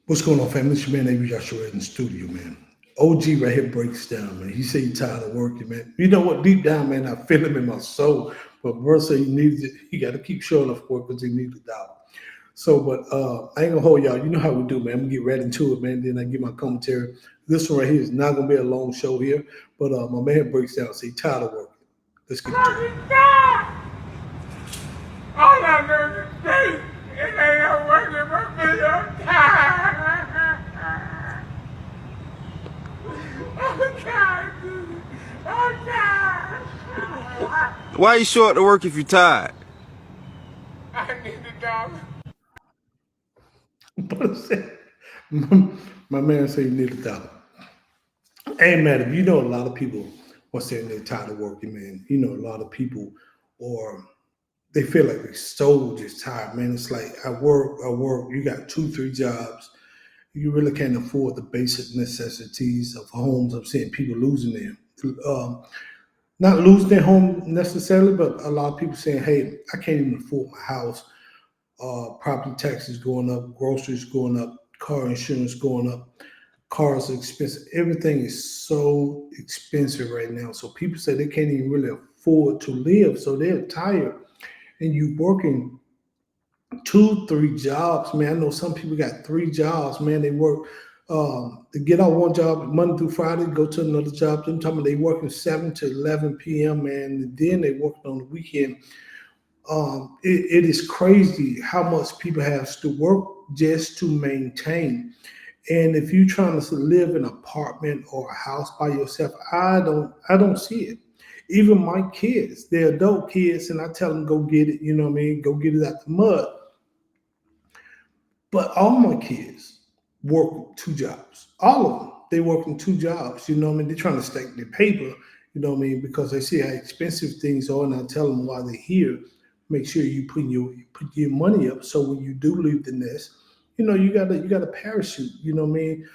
What's going on, family? It's your man, Avery Joshua in the studio, man. OG right here breaks down, man. He say he's tired of working, man. You know what? Deep down, man, I feel him in my soul. But bro say he needs it. He got to keep showing up for it because he needs a dollar. So, but I ain't gonna hold y'all. You know how we do, man. I'm gonna get right into it, man. Then I give my commentary. This one right here is not gonna be a long show here, but my man breaks down. Say tired of working. Let's get into it. All I know is this, it ain't working for me. I'm tired. I'm tired, dude. I'm tired. Why you show up to work if you're tired? I need a dollar. But I said, my man say he need a dollar. Hey man, if you know a lot of people are saying they're tired of working, man. You know a lot of people, or they feel like their soul just tired, man. It's like I work. You got two, three jobs. You really can't afford the basic necessities of homes. I'm seeing people losing them. Not losing their home necessarily, but a lot of people saying, "Hey, I can't even afford my house. Property taxes going up, groceries going up, car insurance going up." Cars are expensive. Everything is so expensive right now. So people say they can't even really afford to live. So they're tired. And you working two, three jobs, man. I know some people got three jobs, man. They work they get out one job Monday through Friday, go to another job. Them talking about they working 7 to 11 p.m., man. And then they working on the weekend. It is crazy how much people have to work just to maintain. And if you're trying to live in an apartment or a house by yourself, I don't see it. Even my kids, they're adult kids, and I tell them go get it, you know what I mean? Go get it out the mud. But all my kids work two jobs. All of them. They work in two jobs, you know what I mean? They're trying to stack their paper, you know what I mean, because they see how expensive things are, and I tell them while they're here, make sure you put your money up so when you do leave the nest, you got a parachute, you know what I mean,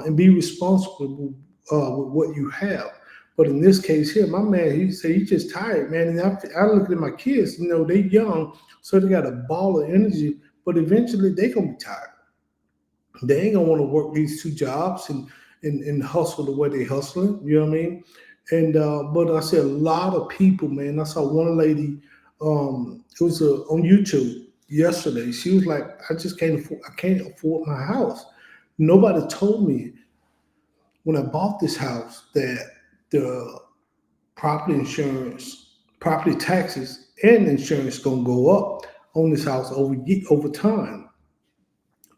and be responsible with what you have. But in this case here, my man, he said he's just tired, man. And I look at my kids, they young, so they got a ball of energy, but eventually they gonna be tired. They ain't gonna want to work these two jobs and hustle the way they hustling. You know what I mean? And but I see a lot of people, man. I saw one lady. It was on YouTube yesterday. She was like, I can't afford my house. Nobody told me when I bought this house that the property insurance, property taxes, and insurance gonna go up on this house over time.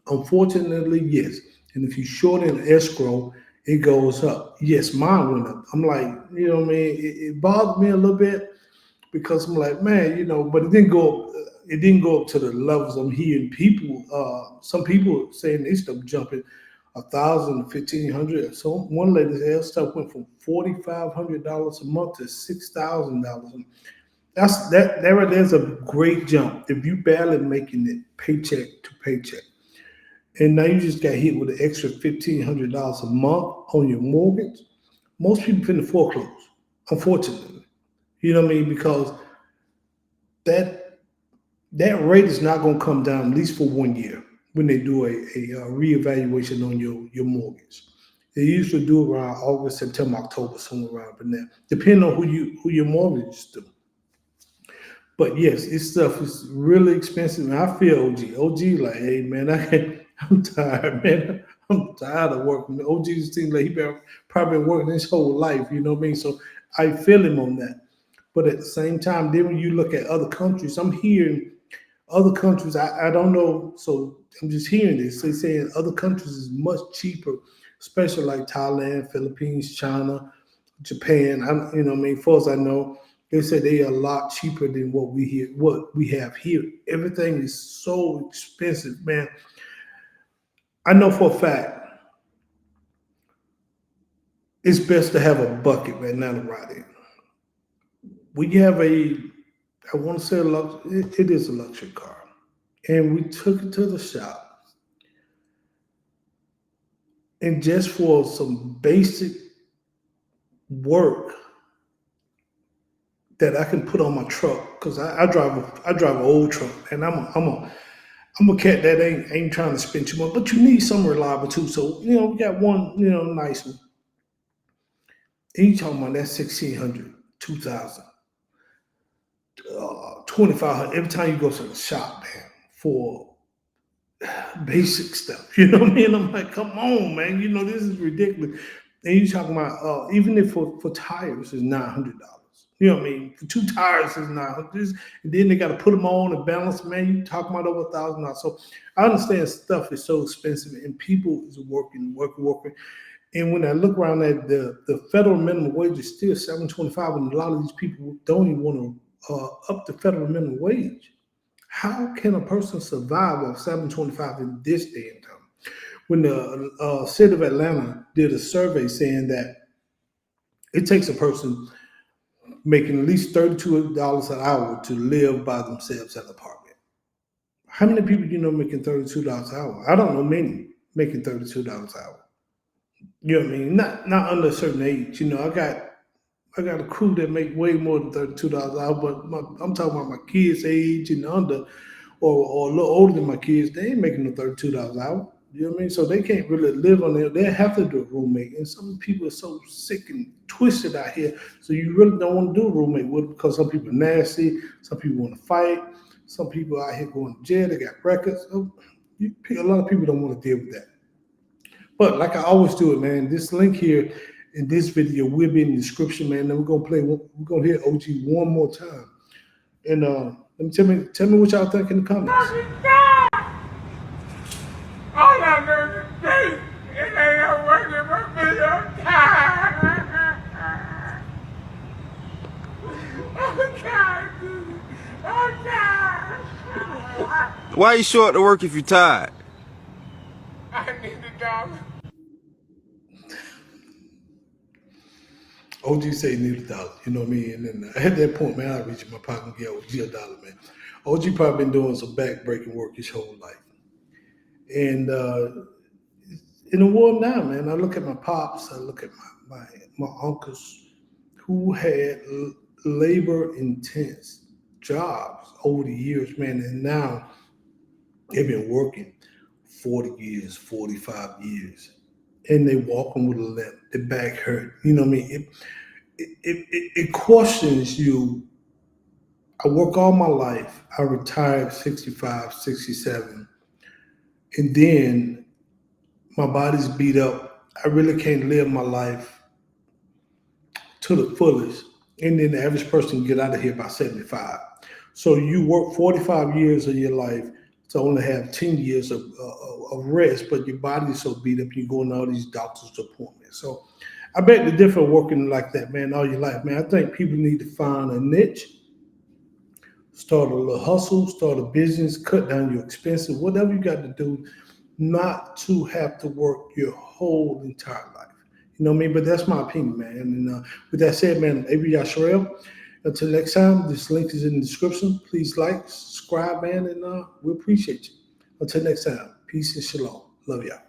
Unfortunately, yes. And if you short in escrow, it goes up. Yes, mine went up. I'm like, you know what I mean? It bothered me a little bit because I'm like, man, but it didn't go up. It didn't go up to the levels I'm hearing people. Some people saying they stuff jumping 1,000, 1,500. So one lady's hair stuff went from $4,500 a month to $6,000. That right there's a great jump. If you barely making it paycheck to paycheck, and now you just got hit with an extra $1,500 a month on your mortgage. Most people finna foreclose, unfortunately. You know what I mean? Because that that rate is not going to come down at least for 1 year when they do a reevaluation on your mortgage. They usually do it around August, September, October, somewhere around but now, depending on who your mortgage is to. But yes, this stuff is really expensive. And I feel OG like, hey man, I'm tired, man. I'm tired of working. OG seems like probably been working his whole life, you know what I mean? So I feel him on that. But at the same time, then when you look at other countries, I'm hearing other countries, I don't know, so I'm just hearing this. They saying other countries is much cheaper, especially like Thailand, Philippines, China, Japan. You know what I mean? Far as I know, they said they are a lot cheaper than what we have here. Everything is so expensive, man. I know for a fact it's best to have a bucket, man, not a ride in. We have I want to say it is a luxury car, and we took it to the shop, and just for some basic work that I can put on my truck, because I drive an old truck, and I'm a cat that ain't trying to spend too much, but you need some reliable too. So we got one nice one. And you talking about that 1,600, 2,000, 2,500 every time you go to the shop, man, for basic stuff. You know what I mean? I'm like, come on, man. This is ridiculous. And you talking about even if for tires is $900. You know what I mean? For two tires is $900. And then they got to put them on and balance. Man, you talking about over $1,000. So I understand stuff is so expensive, and people is working. And when I look around at the federal minimum wage is still $7.25, and a lot of these people don't even want to up the federal minimum wage. How can a person survive on $7.25 in this day and time? When the city of Atlanta did a survey saying that it takes a person making at least $32 an hour to live by themselves at an apartment. How many people making $32 an hour? I don't know many making $32 an hour. You know what I mean? Not under a certain age. I got a crew that make way more than $32 an hour, but I'm talking about my kids' age and under, or a little older than my kids. They ain't making no $32 an hour. You know what I mean? So they can't really live on there. They have to do a roommate. And some people are so sick and twisted out here. So you really don't want to do a roommate with them, because some people are nasty. Some people want to fight. Some people out here going to jail. They got records. So a lot of people don't want to deal with that. But like I always do it, man. This link here in this video will be in the description, man. Then we're gonna hear OG one more time. And tell me what y'all think in the comments. All I know is this, it ain't no working for me. I'm tired. I'm tired, dude. I'm tired. Why you show up to work if you're tired? I need a dollar. OG say he need $1. You know what I mean? And then at that point, man, I reach in my pocket and get OG $1, man. OG probably been doing some back-breaking work his whole life. And in the world now, man, I look at my pops, I look at my uncles who had labor-intense jobs over the years, man, and now they've been working 40 years, 45 years, and they walking with a limp, their back hurt. You know what I mean? It questions you. I work all my life. I retired 65, 67, and then my body's beat up. I really can't live my life to the fullest. And then the average person get out of here by 75. So you work 45 years of your life to only have 10 years of rest, but your body is so beat up, you're going to all these doctor's appointments. So I bet the difference working like that, man, all your life, man. I think people need to find a niche, start a little hustle, start a business, cut down your expenses, whatever you got to do, not to have to work your whole entire life. You know what I mean? But that's my opinion, man. And with that said, man, Avery Yasharel, until next time, this link is in the description. Please like, subscribe, man, and we appreciate you. Until next time, peace and shalom. Love y'all.